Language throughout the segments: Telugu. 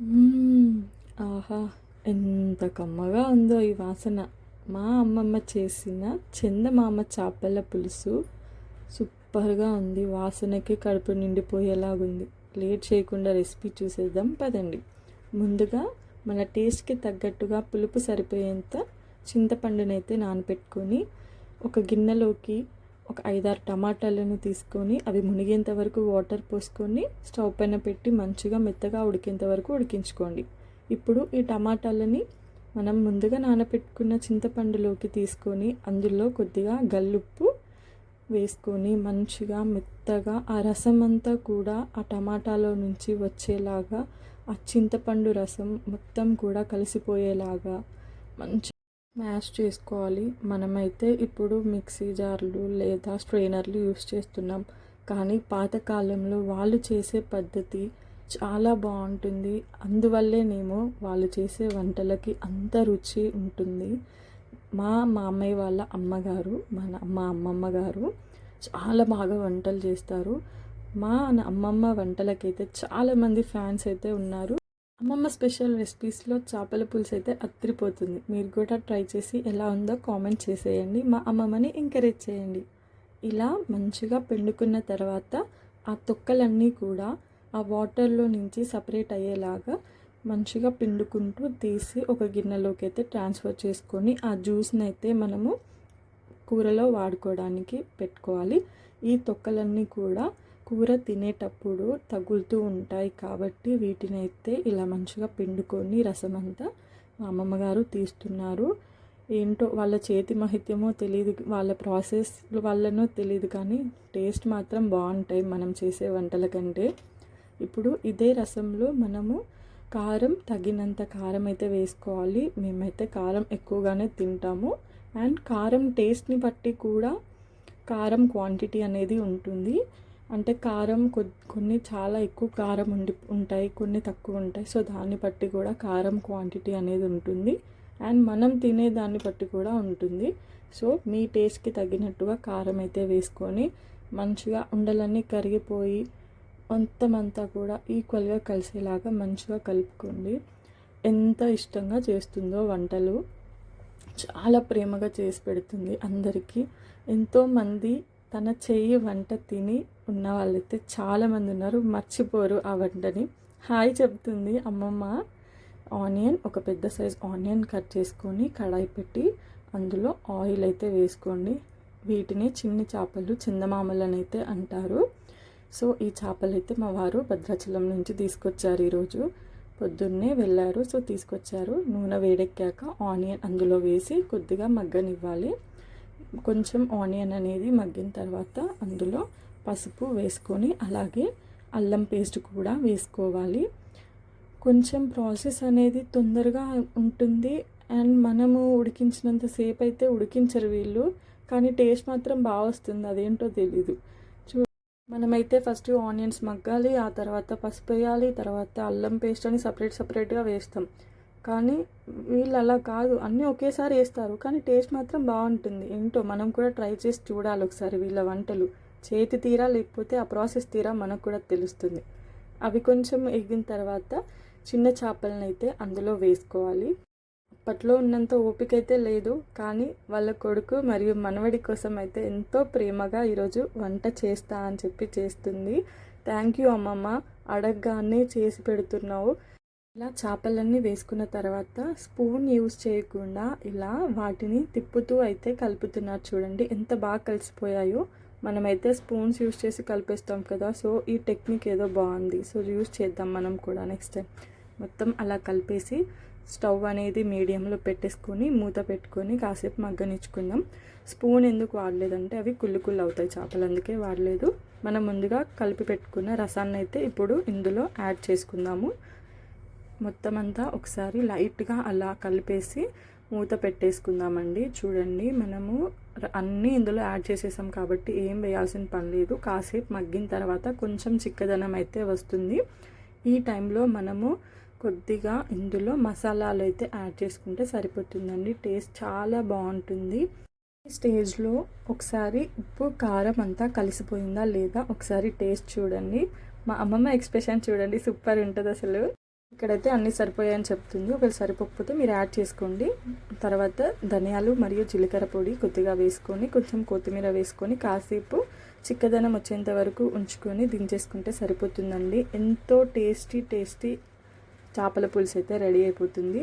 హ్మ్. ఆహా! ఎంత కమ్మగా ఉందో ఈ వాసన. మా అమ్మమ్మ చేసిన చందమామ చేపల పులుసు సూపర్‌గా ఉంది. వాసనకి కడుపు నిండిపోయేలాగుంది. లేట్ చేయకుండా రెసిపీ చూసేద్దాం పదండి. ముందుగా మన టేస్ట్‌కి తగ్గట్టుగా పులుపు సరిపోయేంత చింతపండునైతే నానబెట్టుకొని ఒక గిన్నెలోకి ఒక 5, 6 టమాటాలను తీసుకొని అవి మునిగేంత వరకు వాటర్ పోసుకొని స్టవ్ పైన పెట్టి మంచిగా మెత్తగా ఉడికేంత వరకు ఉడికించుకోండి. ఇప్పుడు ఈ టమాటాలని మనం ముందుగా నానబెట్టుకున్న చింతపండులోకి తీసుకొని అందులో కొద్దిగా గల్లుప్పు వేసుకొని మంచిగా మెత్తగా ఆ రసం అంతా కూడా ఆ టమాటాలో నుంచి వచ్చేలాగా ఆ చింతపండు రసం మొత్తం కూడా కలిసిపోయేలాగా మంచి మ్యాష్ చేసుకోవాలి. మనమైతే ఇప్పుడు మిక్సీ జార్లు లేదా స్ట్రెయినర్లు యూస్ చేస్తున్నాం, కానీ పాతకాలంలో వాళ్ళు చేసే పద్ధతి చాలా బాగుంటుంది. అందువల్లేనేమో వాళ్ళు చేసే వంటలకి అంత రుచి ఉంటుంది. మా మామయ్య వాళ్ళ అమ్మగారు మా అమ్మమ్మ గారు చాలా బాగా వంటలు చేస్తారు. మా అమ్మమ్మ వంటలకైతే చాలామంది ఫ్యాన్స్ అయితే ఉన్నారు. అమ్మమ్మ స్పెషల్ రెసిపీస్లో చేపల పులుసు అయితే అత్తిరిపోతుంది. మీరు కూడా ట్రై చేసి ఎలా ఉందో కామెంట్ చేసేయండి. మా అమ్మమ్మని ఎంకరేజ్ చేయండి. ఇలా మంచిగా పిండుకున్న తర్వాత ఆ తొక్కలన్నీ కూడా ఆ వాటర్లో నుంచి సపరేట్ అయ్యేలాగా మంచిగా పిండుకుంటూ తీసి ఒక గిన్నెలోకి అయితే ట్రాన్స్ఫర్ చేసుకొని ఆ జ్యూస్ని అయితే మనము కూరలో వాడుకోవడానికి పెట్టుకోవాలి. ఈ తొక్కలన్నీ కూడా కూర తినేటప్పుడు తగులుతూ ఉంటాయి కాబట్టి వీటిని అయితే ఇలా మంచిగా పిండుకొని రసం అంతా మా అమ్మమ్మగారు తీస్తున్నారు. ఏంటో వాళ్ళ చేతి మహిత్యమో తెలియదు, వాళ్ళ ప్రాసెస్ వల్లనో తెలియదు, కానీ టేస్ట్ మాత్రం బాగుంటాయి మనం చేసే వంటల కంటే. ఇప్పుడు ఇదే రసంలో మనము కారం తగినంత కారం అయితే వేసుకోవాలి. మేమైతే కారం ఎక్కువగానే తింటాము. అండ్ కారం టేస్ట్ని బట్టి కూడా కారం క్వాంటిటీ అనేది ఉంటుంది. అంటే కారం కొన్ని చాలా ఎక్కువ కారం ఉంటాయి, కొన్ని తక్కువ ఉంటాయి. సో దాన్ని బట్టి కూడా కారం క్వాంటిటీ అనేది ఉంటుంది. అండ్ మనం తినే దాన్ని బట్టి కూడా ఉంటుంది. సో మీ టేస్ట్కి తగినట్టుగా కారం అయితే వేసుకొని మంచిగా ఉండలన్నీ కరిగిపోయి మొత్తం అంతా కూడా ఈక్వల్గా కలిసేలాగా మంచిగా కలుపుకోండి. ఎంత ఇష్టంగా చేస్తుందో వంటలు, చాలా ప్రేమగా చేసి పెడుతుంది అందరికీ. ఎంతోమంది తన చెయ్యి వంట తిని ఉన్న వాళ్ళైతే చాలామంది ఉన్నారు, మర్చిపోరు ఆ వంటని. హాయ్ చెప్తుంది అమ్మమ్మ. ఒక పెద్ద సైజ్ ఆనియన్ కట్ చేసుకొని కడాయి పెట్టి అందులో ఆయిల్ అయితే వేసుకోండి. వీటిని చిన్ని చేపలు చందమామలని అయితే అంటారు. సో ఈ చేపలు అయితే మా వారు భద్రాచలం నుంచి తీసుకొచ్చారు. ఈరోజు పొద్దున్నే వెళ్ళారు, సో తీసుకొచ్చారు. నూనె వేడెక్కాక ఆనియన్ అందులో వేసి కొద్దిగా మగ్గనివ్వాలి. కొంచెం ఆనియన్ అనేది మగ్గిన తర్వాత అందులో పసుపు వేసుకొని అలాగే అల్లం పేస్ట్ కూడా వేసుకోవాలి. కొంచెం ప్రాసెస్ అనేది తొందరగా ఉంటుంది. అండ్ మనము ఉడికించినంతసేపు అయితే ఉడికించరు వీళ్ళు, కానీ టేస్ట్ మాత్రం బాగా వస్తుంది. అదేంటో తెలీదు. మనమైతే ఫస్ట్ ఆనియన్స్ మగ్గాలి, ఆ తర్వాత పసుపు వేయాలి, తర్వాత అల్లం పేస్ట్ అని సపరేట్గా వేస్తాం. కానీ వీళ్ళు అలా కాదు, అన్నీ ఒకేసారి వేస్తారు, కానీ టేస్ట్ మాత్రం బాగుంటుంది. ఏంటో మనం కూడా ట్రై చేసి చూడాలి ఒకసారి వీళ్ళ వంటలు. చేతి తీరా లేకపోతే ఆ ప్రాసెస్ తీరా మనకు కూడా తెలుస్తుంది. అవి కొంచెం ఎగిన తర్వాత చిన్న చేపలను అయితే అందులో వేసుకోవాలి. అప్పట్లో ఉన్నంత ఓపిక అయితే లేదు, కానీ వాళ్ళ కొడుకు మరియు మనవడి కోసం అయితే ఎంతో ప్రేమగా ఈరోజు వంట చేస్తా అని చెప్పి చేస్తుంది. థ్యాంక్ యూ అమ్మమ్మ, అడగగానే చేసి పెడుతున్నావు. ఇలా చేపలన్నీ వేసుకున్న తర్వాత స్పూన్ యూజ్ చేయకుండా ఇలా వాటిని తిప్పుతూ అయితే కలుపుతున్నారు. చూడండి ఎంత బాగా కలిసిపోయాయో. మనమైతే స్పూన్స్ యూజ్ చేసి కలిపేస్తాం కదా, సో ఈ టెక్నిక్ ఏదో బాగుంది. సో యూజ్ చేద్దాం మనం కూడా నెక్స్ట్ టైం. మొత్తం అలా కలిపేసి స్టవ్ అనేది మీడియంలో పెట్టేసుకొని మూత పెట్టుకొని కాసేపు మగ్గనిచ్చుకుందాం. స్పూన్ ఎందుకు వాడలేదంటే అవి కుళ్ళు అవుతాయి చేపలు, అందుకే వాడలేదు. మనం ముందుగా కలిపి పెట్టుకున్న రసాన్ని అయితే ఇప్పుడు ఇందులో యాడ్ చేసుకుందాము. మొత్తం అంతా ఒకసారి లైట్గా అలా కలిపేసి మూత పెట్టేసుకుందామండి. చూడండి మనము అన్నీ ఇందులో యాడ్ చేసేసాం కాబట్టి ఏం వేయాల్సిన పని లేదు. కాసేపు మగ్గిన తర్వాత కొంచెం చిక్కదనం అయితే వస్తుంది. ఈ టైంలో మనము కొద్దిగా ఇందులో మసాలాలు అయితే యాడ్ చేసుకుంటే సరిపోతుందండి. టేస్ట్ చాలా బాగుంటుంది. ఈ స్టేజ్లో ఒకసారి ఉప్పు కారం అంతా కలిసిపోయిందా లేదా ఒకసారి టేస్ట్ చూడండి. మా అమ్మమ్మ ఎక్స్ప్రెషన్ చూడండి, సూపర్ ఉంటుంది అసలు. ఇక్కడైతే అన్నీ సరిపోయాయని చెప్తుంది. ఒకవేళ సరిపోకపోతే మీరు యాడ్ చేసుకోండి. తర్వాత ధనియాలు మరియు జీలకర్ర పొడి కొద్దిగా వేసుకొని, కొంచెం కొత్తిమీర వేసుకొని కాసేపు చిక్కదనం వచ్చేంత వరకు ఉంచుకొని దించేసుకుంటే సరిపోతుందండి. ఎంతో టేస్టీ చేపల పులుసు అయితే రెడీ అయిపోతుంది.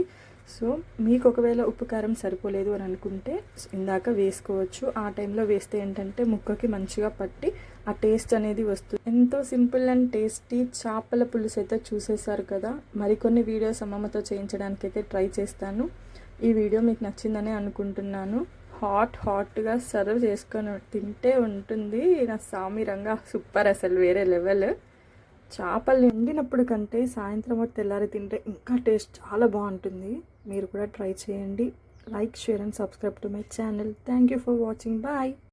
సో మీకు ఒకవేళ ఉప్పు కారం సరిపోలేదు అని అనుకుంటే ఇందాక వేసుకోవచ్చు. ఆ టైంలో వేస్తే ఏంటంటే ముక్కకి మంచిగా పట్టి ఆ టేస్ట్ అనేది వస్తుంది. ఎంతో సింపుల్ అండ్ టేస్టీ చేపల పులుసు అయితే చూసేశారు కదా. మరికొన్ని వీడియోస్ అమ్మమ్మతో చేయించడానికి అయితే ట్రై చేస్తాను. ఈ వీడియో మీకు నచ్చిందని అనుకుంటున్నాను. హాట్గా సర్వ్ చేసుకొని తింటే ఉంటుంది నా సామిరంగా. సూపర్, అసలు వేరే లెవెల్. చేపలు ఎండినప్పుడు కంటే సాయంత్రం తెల్లారి తింటే ఇంకా టేస్ట్ చాలా బాగుంటుంది. మీరు కూడా ట్రై చేయండి. Like, share and subscribe to my channel. Thank you for watching. Bye.